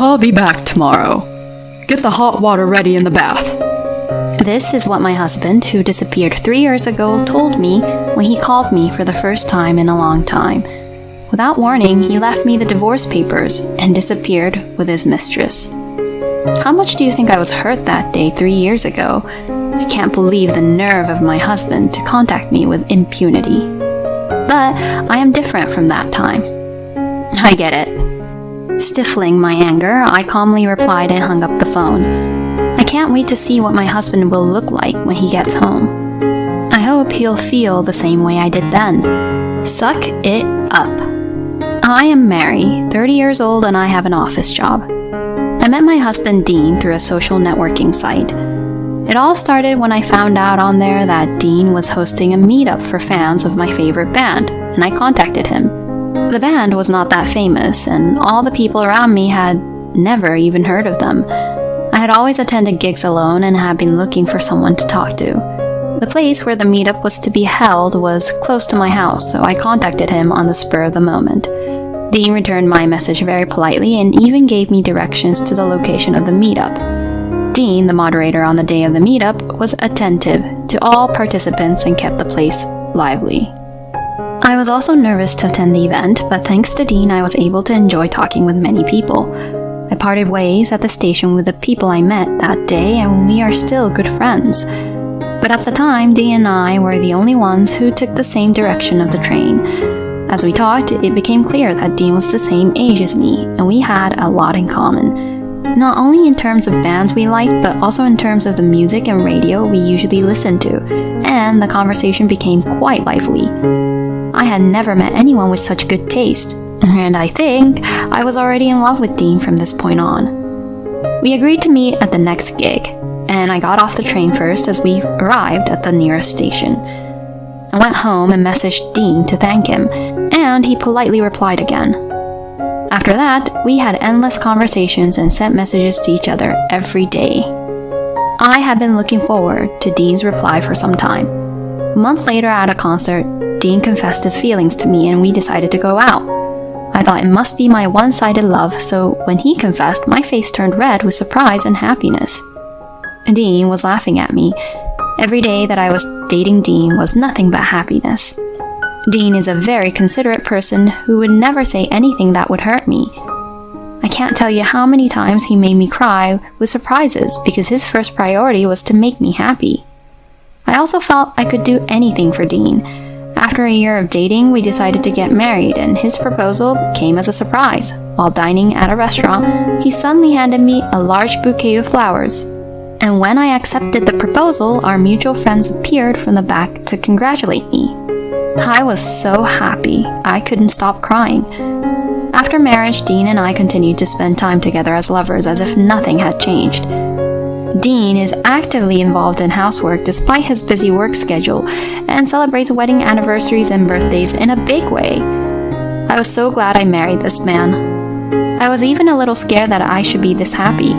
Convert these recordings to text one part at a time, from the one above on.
I'll be back tomorrow. Get the hot water ready in the bath. This is what my husband, who disappeared 3 years ago, told me when he called me for the first time in a long time. Without warning, he left me the divorce papers and disappeared with his mistress. How much do you think I was hurt that day 3 years ago? I can't believe the nerve of my husband to contact me with impunity. But I am different from that time. I get it. Stifling my anger, I calmly replied and hung up the phone. I can't wait to see what my husband will look like when he gets home. I hope he'll feel the same way I did then. Suck it up. I am Mary, 30 years old, and I have an office job. I met my husband Dean through a social networking site. It all started when I found out on there that Dean was hosting a meetup for fans of my favorite band, and I contacted him. The band was not that famous, and all the people around me had never even heard of them. I had always attended gigs alone and had been looking for someone to talk to. The place where the meetup was to be held was close to my house, so I contacted him on the spur of the moment. Dean returned my message very politely and even gave me directions to the location of the meetup. Dean, the moderator on the day of the meetup, was attentive to all participants and kept the place lively. I was also nervous to attend the event, but thanks to Dean, I was able to enjoy talking with many people. I parted ways at the station with the people I met that day, and we are still good friends. But at the time, Dean and I were the only ones who took the same direction of the train. As we talked, it became clear that Dean was the same age as me, and we had a lot in common. Not only in terms of bands we liked, but also in terms of the music and radio we usually listened to, and the conversation became quite lively. I had never met anyone with such good taste, and I think I was already in love with Dean from this point on. We agreed to meet at the next gig, and I got off the train first as we arrived at the nearest station. I went home and messaged Dean to thank him, and he politely replied again. After that, we had endless conversations and sent messages to each other every day. I had been looking forward to Dean's reply for some time. A month later at a concert, Dean confessed his feelings to me and we decided to go out. I thought it must be my one-sided love, so when he confessed, my face turned red with surprise and happiness. Dean was laughing at me. Every day that I was dating Dean was nothing but happiness. Dean is a very considerate person who would never say anything that would hurt me. I can't tell you how many times he made me cry with surprises because his first priority was to make me happy. I also felt I could do anything for Dean. After a year of dating, we decided to get married, and his proposal came as a surprise. While dining at a restaurant, he suddenly handed me a large bouquet of flowers. And when I accepted the proposal, our mutual friends appeared from the back to congratulate me. I was so happy, I couldn't stop crying. After marriage, Dean and I continued to spend time together as lovers as if nothing had changed. Dean is actively involved in housework despite his busy work schedule and celebrates wedding anniversaries and birthdays in a big way. I was so glad I married this man. I was even a little scared that I should be this happy.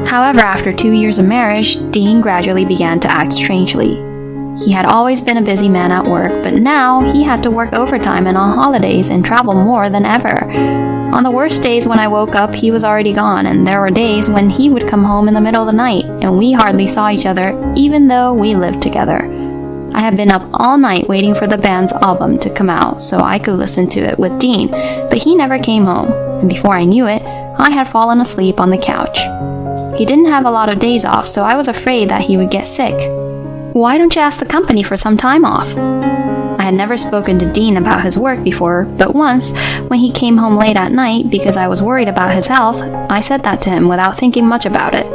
However, after 2 years of marriage, Dean gradually began to act strangely. He had always been a busy man at work, but now he had to work overtime and on holidays and travel more than ever. On the worst days when I woke up, he was already gone, and there were days when he would come home in the middle of the night, and we hardly saw each other, even though we lived together. I had been up all night waiting for the band's album to come out so I could listen to it with Dean, but he never came home, and before I knew it, I had fallen asleep on the couch. He didn't have a lot of days off, so I was afraid that he would get sick. Why don't you ask the company for some time off? I had never spoken to Dean about his work before, but once, when he came home late at night because I was worried about his health, I said that to him without thinking much about it.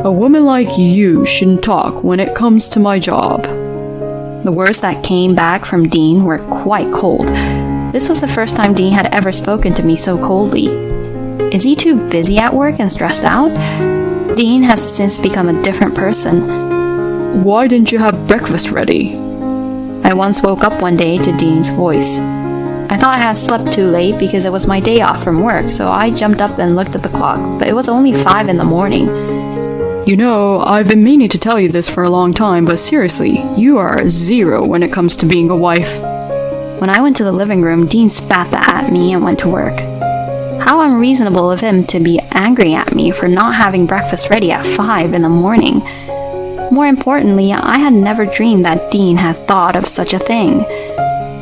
A woman like you shouldn't talk when it comes to my job. The words that came back from Dean were quite cold. This was the first time Dean had ever spoken to me so coldly. Is he too busy at work and stressed out? Dean has since become a different person. Why didn't you have breakfast ready? I once woke up one day to Dean's voice. I thought I had slept too late because it was my day off from work, so I jumped up and looked at the clock, but it was only 5 in the morning. You know, I've been meaning to tell you this for a long time, but seriously, you are a zero when it comes to being a wife. When I went to the living room, Dean spat that at me and went to work. How unreasonable of him to be angry at me for not having breakfast ready at 5 in the morning. More importantly, I had never dreamed that Dean had thought of such a thing.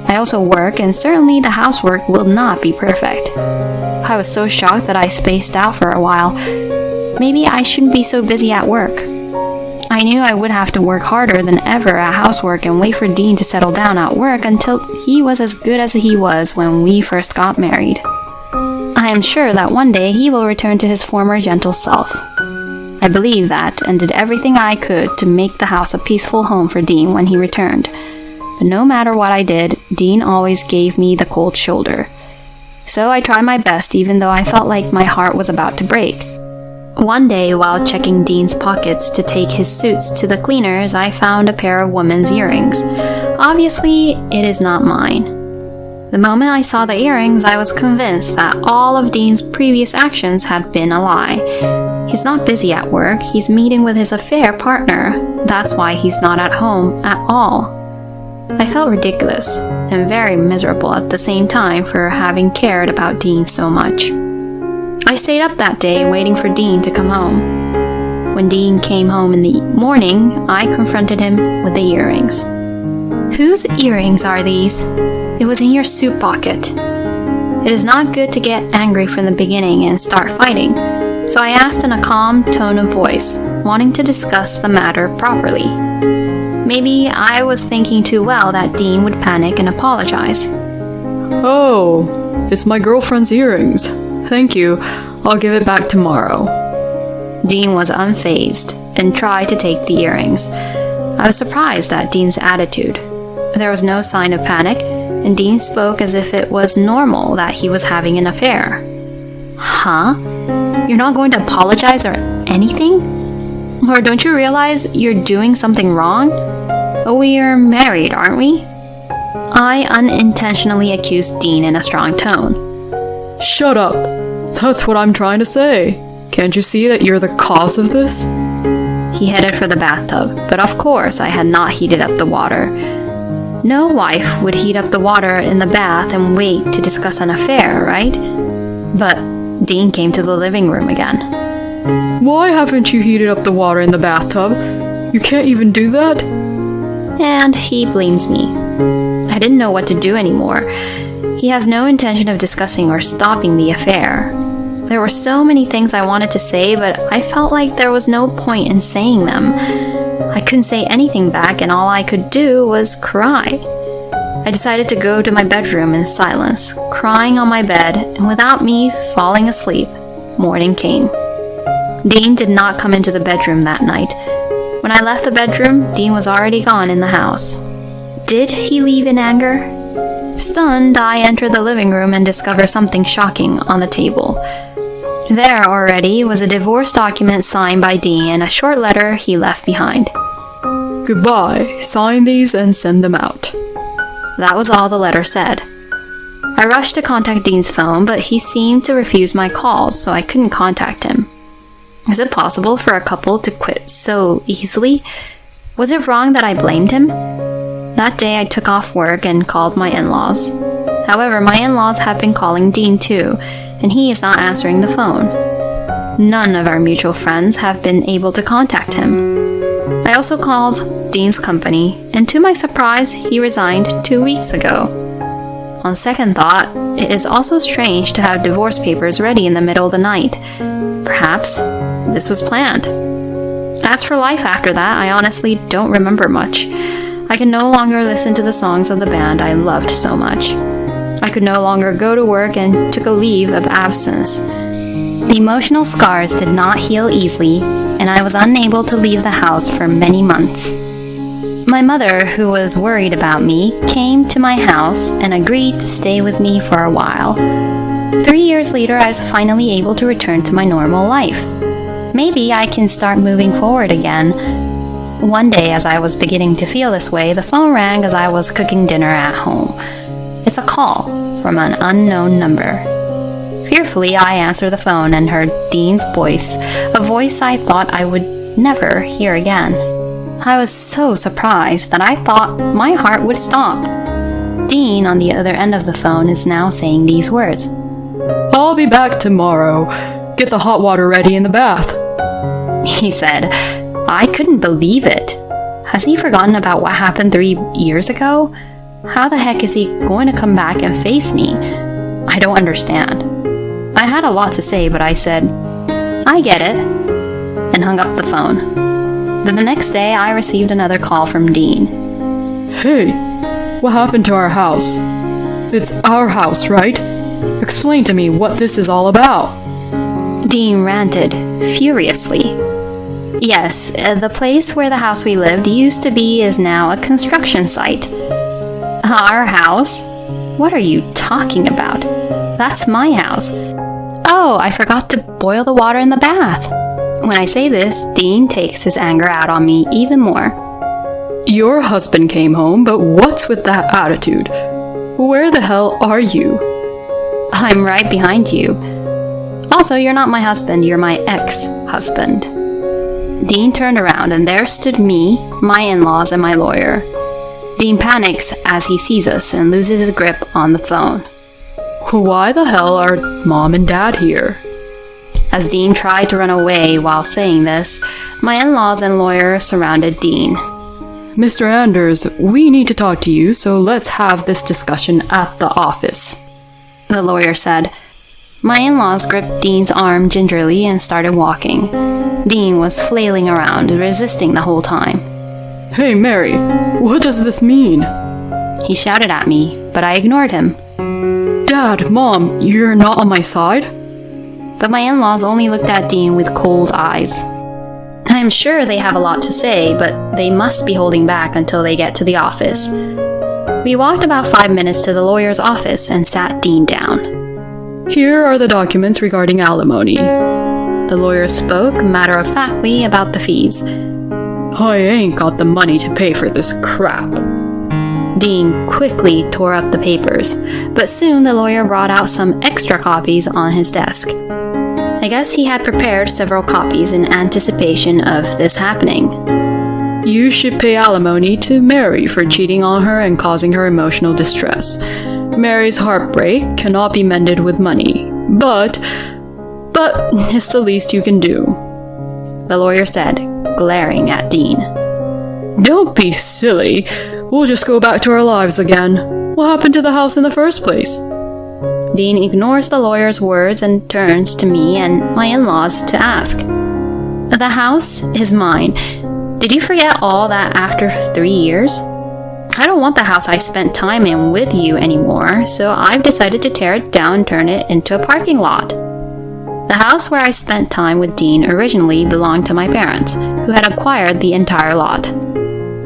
I also work, and certainly the housework will not be perfect. I was so shocked that I spaced out for a while. Maybe I shouldn't be so busy at work. I knew I would have to work harder than ever at housework and wait for Dean to settle down at work until he was as good as he was when we first got married. I am sure that one day he will return to his former gentle self. I believe that and did everything I could to make the house a peaceful home for Dean when he returned. But no matter what I did, Dean always gave me the cold shoulder. So I tried my best even though I felt like my heart was about to break. One day, while checking Dean's pockets to take his suits to the cleaners, I found a pair of women's earrings. Obviously, it is not mine. The moment I saw the earrings, I was convinced that all of Dean's previous actions had been a lie. He's not busy at work, he's meeting with his affair partner. That's why he's not at home at all. I felt ridiculous and very miserable at the same time for having cared about Dean so much. I stayed up that day waiting for Dean to come home. When Dean came home in the morning, I confronted him with the earrings. Whose earrings are these? It was in your suit pocket. It is not good to get angry from the beginning and start fighting, so I asked in a calm tone of voice, wanting to discuss the matter properly. Maybe I was thinking too well that Dean would panic and apologize. Oh, it's my girlfriend's earrings. Thank you. I'll give it back tomorrow. Dean was unfazed and tried to take the earrings. I was surprised at Dean's attitude. There was no sign of panic, and Dean spoke as if it was normal that he was having an affair. Huh? You're not going to apologize or anything? Or don't you realize you're doing something wrong? We're married, aren't we? I unintentionally accused Dean in a strong tone. Shut up. That's what I'm trying to say. Can't you see that you're the cause of this? He headed for the bathtub, but of course I had not heated up the water. No wife would heat up the water in the bath and wait to discuss an affair, right? But Dean came to the living room again. Why haven't you heated up the water in the bathtub? You can't even do that? And he blames me. I didn't know what to do anymore. He has no intention of discussing or stopping the affair. There were so many things I wanted to say, but I felt like there was no point in saying them. I couldn't say anything back, and all I could do was cry. I decided to go to my bedroom in silence, crying on my bed, and without me falling asleep, morning came. Dean did not come into the bedroom that night. When I left the bedroom, Dean was already gone in the house. Did he leave in anger? Stunned, I entered the living room and discovered something shocking on the table. There already was a divorce document signed by Dean and a short letter he left behind. Goodbye. Sign these and send them out. That was all the letter said. I rushed to contact Dean's phone, but he seemed to refuse my calls, so I couldn't contact him. Is it possible for a couple to quit so easily? Was it wrong that I blamed him? That day I took off work and called my in-laws. However, my in-laws have been calling Dean too, and he is not answering the phone. None of our mutual friends have been able to contact him. I also called Dean's company, and to my surprise, he resigned 2 weeks ago. On second thought, it is also strange to have divorce papers ready in the middle of the night. Perhaps this was planned. As for life after that, I honestly don't remember much. I could no longer listen to the songs of the band I loved so much. I could no longer go to work and took a leave of absence. The emotional scars did not heal easily, and I was unable to leave the house for many months. My mother, who was worried about me, came to my house and agreed to stay with me for a while. 3 years later, I was finally able to return to my normal life. Maybe I can start moving forward again. One day, as I was beginning to feel this way, the phone rang as I was cooking dinner at home. It's a call from an unknown number. Fearfully, I answered the phone and heard Dean's voice, a voice I thought I would never hear again. I was so surprised that I thought my heart would stop. Dean, on the other end of the phone, is now saying these words. I'll be back tomorrow. Get the hot water ready in the bath. He said. I couldn't believe it. Has he forgotten about what happened 3 years ago? How the heck is he going to come back and face me? I don't understand. I had a lot to say, but I said, I get it, and hung up the phone. Then the next day, I received another call from Dean. Hey, what happened to our house? It's our house, right? Explain to me what this is all about. Dean ranted furiously. Yes, the place where the house we lived used to be is now a construction site. Our house? What are you talking about? That's my house. Oh, I forgot to boil the water in the bath. When I say this, Dean takes his anger out on me even more. Your husband came home, but what's with that attitude? Where the hell are you? I'm right behind you. Also, you're not my husband, you're my ex-husband. Dean turned around and there stood me, my in-laws, and my lawyer. Dean panics as he sees us and loses his grip on the phone. Why the hell are Mom and Dad here? As Dean tried to run away while saying this, my in-laws and lawyer surrounded Dean. Mr. Anders, we need to talk to you, so let's have this discussion at the office. The lawyer said. My in-laws gripped Dean's arm gingerly and started walking. Dean was flailing around, resisting the whole time. Hey, Mary, what does this mean? He shouted at me, but I ignored him. Dad, Mom, you're not on my side? But my in-laws only looked at Dean with cold eyes. I'm sure they have a lot to say, but they must be holding back until they get to the office. We walked about 5 minutes to the lawyer's office and sat Dean down. Here are the documents regarding alimony. The lawyer spoke matter-of-factly about the fees. I ain't got the money to pay for this crap. Dean quickly tore up the papers, but soon the lawyer brought out some extra copies on his desk. I guess he had prepared several copies in anticipation of this happening. You should pay alimony to Mary for cheating on her and causing her emotional distress. Mary's heartbreak cannot be mended with money, but it's the least you can do. The lawyer said, glaring at Dean. Don't be silly. We'll just go back to our lives again. What happened to the house in the first place? Dean ignores the lawyer's words and turns to me and my in-laws to ask. The house is mine. Did you forget all that after 3 years? I don't want the house I spent time in with you anymore, so I've decided to tear it down and turn it into a parking lot. The house where I spent time with Dean originally belonged to my parents, who had acquired the entire lot.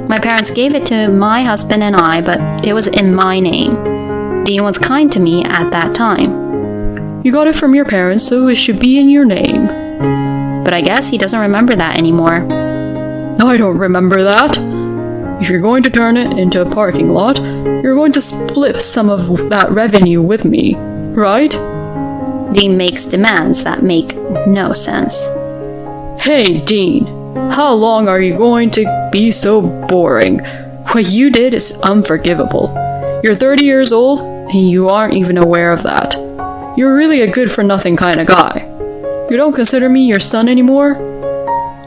My parents gave it to my husband and I, but it was in my name. Dean was kind to me at that time. You got it from your parents, so it should be in your name. But I guess he doesn't remember that anymore. I don't remember that. If you're going to turn it into a parking lot, you're going to split some of that revenue with me, right? Dean makes demands that make no sense. Hey, Dean, how long are you going to be so boring? What you did is unforgivable. You're 30 years old, and you aren't even aware of that. You're really a good-for-nothing kind of guy. You don't consider me your son anymore?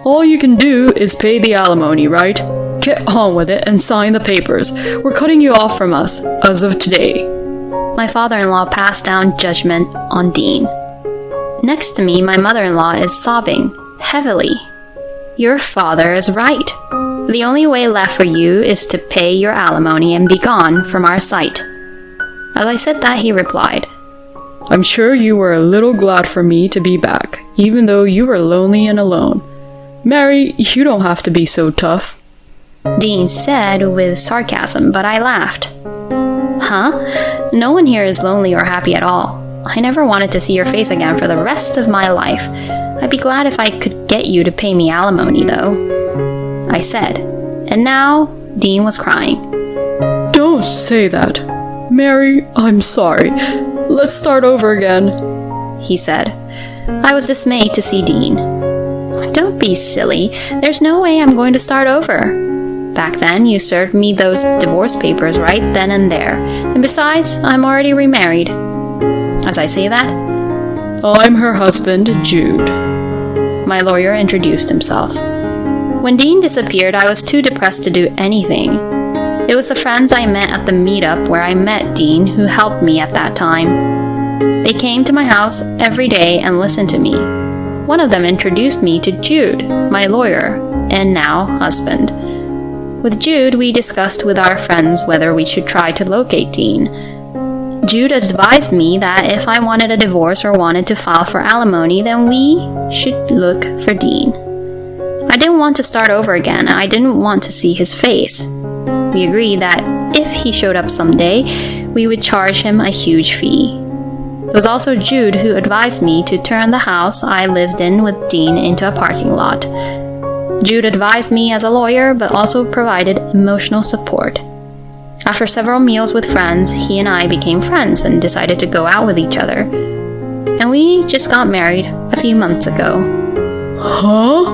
All you can do is pay the alimony, right? Get on with it and sign the papers. We're cutting you off from us as of today. My father-in-law passed down judgment on Dean. Next to me, my mother-in-law is sobbing heavily. Your father is right. The only way left for you is to pay your alimony and be gone from our sight. As I said that, he replied, I'm sure you were a little glad for me to be back, even though you were lonely and alone. Mary, you don't have to be so tough. Dean said with sarcasm, but I laughed. Huh? No one here is lonely or happy at all. I never wanted to see your face again for the rest of my life. I'd be glad if I could get you to pay me alimony, though, I said. And now, Dean was crying. Don't say that. Mary, I'm sorry. Let's start over again, he said. I was dismayed to see Dean. Don't be silly. There's no way I'm going to start over. Back then, you served me those divorce papers right then and there. And besides, I'm already remarried. As I say that, I'm her husband, Jude. my lawyer introduced himself. When Dean disappeared, I was too depressed to do anything. It was the friends I met at the meetup where I met Dean who helped me at that time. They came to my house every day and listened to me. One of them introduced me to Jude, my lawyer, and now husband. With Jude, we discussed with our friends whether we should try to locate Dean. Jude advised me that if I wanted a divorce or wanted to file for alimony, then we should look for Dean. I didn't want to start over again. I didn't want to see his face. We agreed that if he showed up someday, we would charge him a huge fee. It was also Jude who advised me to turn the house I lived in with Dean into a parking lot. Jude advised me as a lawyer, but also provided emotional support. After several meals with friends, he and I became friends and decided to go out with each other. And we just got married a few months ago. Huh?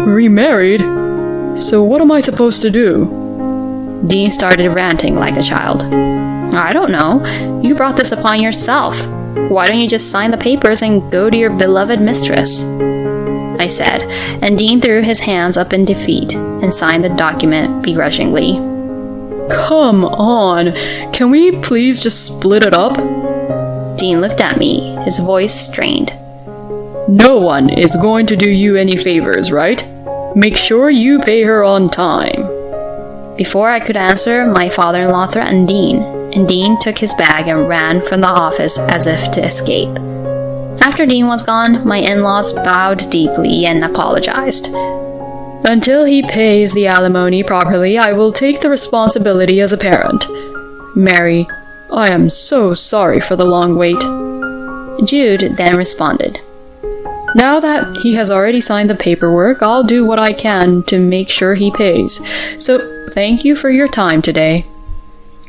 Remarried? So what am I supposed to do? Dean started ranting like a child. I don't know. You brought this upon yourself. Why don't you just sign the papers and go to your beloved mistress? I said, and Dean threw his hands up in defeat and signed the document begrudgingly. Come on, can we please just split it up? Dean looked at me, his voice strained. No one is going to do you any favors, right? Make sure you pay her on time. Before I could answer, my father-in-law threatened Dean, and Dean took his bag and ran from the office as if to escape. After Dean was gone, my in-laws bowed deeply and apologized. Until he pays the alimony properly, I will take the responsibility as a parent. Mary, I am so sorry for the long wait. Jude then responded. Now that he has already signed the paperwork, I'll do what I can to make sure he pays. So, thank you for your time today.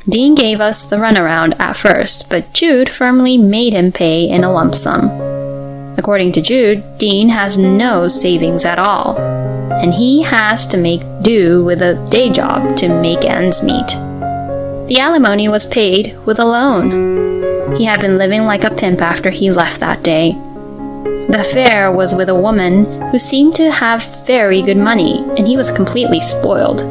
Dean gave us the runaround at first, but Jude firmly made him pay in a lump sum. According to Jude, Dean has no savings at all, and he has to make do with a day job to make ends meet. The alimony was paid with a loan. He had been living like a pimp after he left that day. The affair was with a woman who seemed to have very good money, and he was completely spoiled.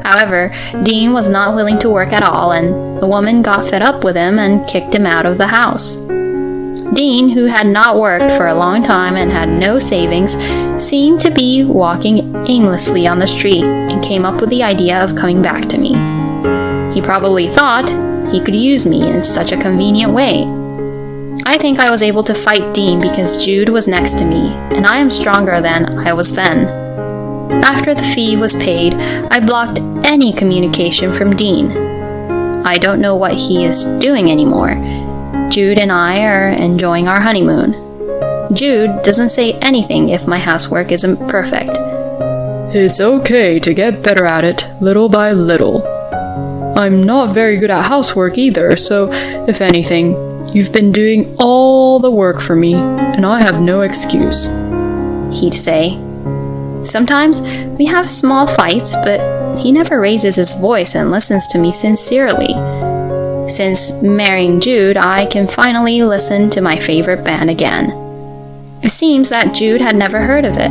However, Dean was not willing to work at all, and the woman got fed up with him and kicked him out of the house. Dean, who had not worked for a long time and had no savings, seemed to be walking aimlessly on the street and came up with the idea of coming back to me. He probably thought he could use me in such a convenient way. I think I was able to fight Dean because Jude was next to me, and I am stronger than I was then. After the fee was paid, I blocked any communication from Dean. I don't know what he is doing anymore. Jude and I are enjoying our honeymoon. Jude doesn't say anything if my housework isn't perfect. It's okay to get better at it, little by little. I'm not very good at housework either, so if anything, you've been doing all the work for me, and I have no excuse, he'd say. Sometimes we have small fights, but he never raises his voice and listens to me sincerely. Since marrying Jude, I can finally listen to my favorite band again. It seems that Jude had never heard of it,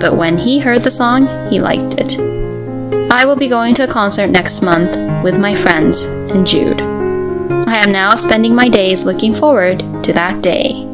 but when he heard the song, he liked it. I will be going to a concert next month with my friends and Jude. I am now spending my days looking forward to that day.